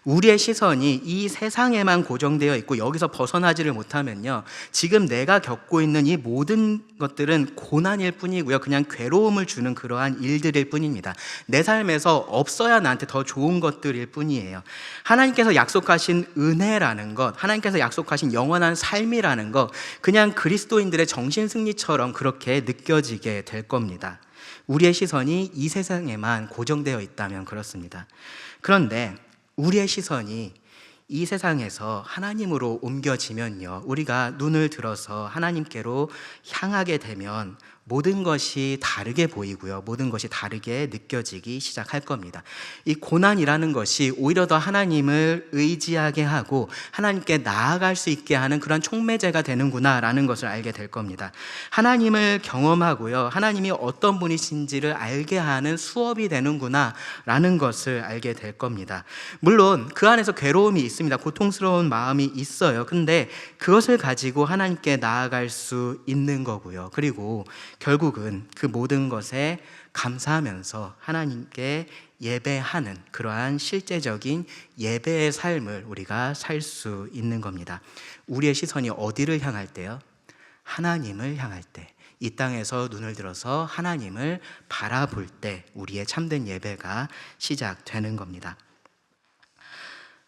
우리의 시선이 이 세상에만 고정되어 있고 여기서 벗어나지를 못하면요, 지금 내가 겪고 있는 이 모든 것들은 고난일 뿐이고요, 그냥 괴로움을 주는 그러한 일들일 뿐입니다. 내 삶에서 없어야 나한테 더 좋은 것들일 뿐이에요. 하나님께서 약속하신 은혜라는 것, 하나님께서 약속하신 영원한 삶이라는 것, 그냥 그리스도인들의 정신승리처럼 그렇게 느껴지게 될 겁니다. 우리의 시선이 이 세상에만 고정되어 있다면 그렇습니다. 그런데 우리의 시선이 이 세상에서 하나님으로 옮겨지면요, 우리가 눈을 들어서 하나님께로 향하게 되면 모든 것이 다르게 보이고요, 모든 것이 다르게 느껴지기 시작할 겁니다. 이 고난이라는 것이 오히려 더 하나님을 의지하게 하고 하나님께 나아갈 수 있게 하는 그런 촉매제가 되는구나라는 것을 알게 될 겁니다. 하나님을 경험하고요, 하나님이 어떤 분이신지를 알게 하는 수업이 되는구나라는 것을 알게 될 겁니다. 물론 그 안에서 괴로움이 있습니다. 고통스러운 마음이 있어요. 근데 그것을 가지고 하나님께 나아갈 수 있는 거고요, 그리고 결국은 그 모든 것에 감사하면서 하나님께 예배하는 그러한 실제적인 예배의 삶을 우리가 살 수 있는 겁니다. 우리의 시선이 어디를 향할 때요? 하나님을 향할 때, 이 땅에서 눈을 들어서 하나님을 바라볼 때 우리의 참된 예배가 시작되는 겁니다.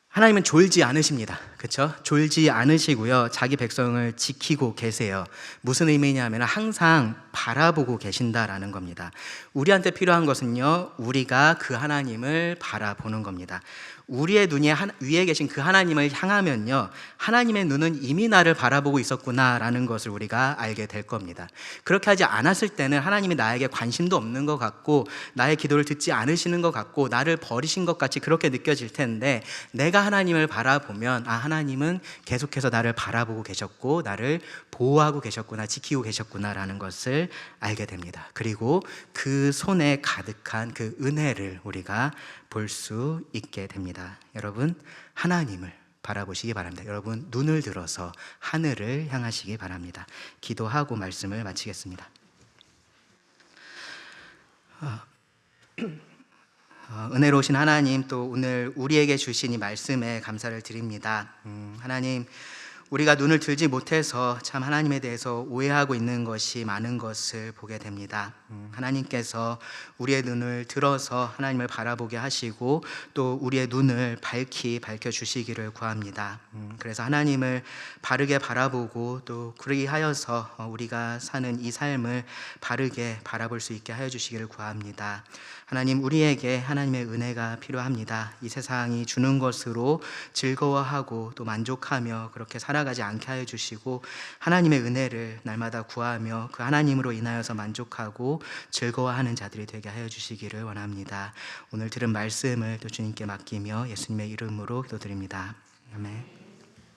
하나님은 졸지 않으십니다. 그렇죠? 졸지 않으시고요, 자기 백성을 지키고 계세요. 무슨 의미냐면 항상 바라보고 계신다라는 겁니다. 우리한테 필요한 것은요, 우리가 그 하나님을 바라보는 겁니다. 우리의 눈이 위에 계신 그 하나님을 향하면요, 하나님의 눈은 이미 나를 바라보고 있었구나라는 것을 우리가 알게 될 겁니다. 그렇게 하지 않았을 때는 하나님이 나에게 관심도 없는 것 같고 나의 기도를 듣지 않으시는 것 같고 나를 버리신 것 같이 그렇게 느껴질 텐데, 내가 하나님을 바라보면 하나님은 계속해서 나를 바라보고 계셨고 나를 보호하고 계셨구나, 지키고 계셨구나라는 것을 알게 됩니다. 그리고 그 손에 가득한 그 은혜를 우리가 볼 수 있게 됩니다. 여러분, 하나님을 바라보시기 바랍니다. 여러분, 눈을 들어서 하늘을 향하시기 바랍니다. 기도하고 말씀을 마치겠습니다. 은혜로우신 하나님, 또 오늘 우리에게 주신 이 말씀에 감사를 드립니다. 하나님, 우리가 눈을 들지 못해서 참 하나님에 대해서 오해하고 있는 것이 많은 것을 보게 됩니다. 하나님께서 우리의 눈을 들어서 하나님을 바라보게 하시고 또 우리의 눈을 밝혀주시기를 구합니다. 그래서 하나님을 바르게 바라보고 또 그리하여서 우리가 사는 이 삶을 바르게 바라볼 수 있게 하여 주시기를 구합니다. 하나님, 우리에게 하나님의 은혜가 필요합니다. 이 세상이 주는 것으로 즐거워하고 또 만족하며 그렇게 살아가지 않게 하여 주시고, 하나님의 은혜를 날마다 구하며 그 하나님으로 인하여서 만족하고 즐거워하는 자들이 되게 하여 주시기를 원합니다. 오늘 들은 말씀을 또 주님께 맡기며 예수님의 이름으로 기도드립니다. 아멘.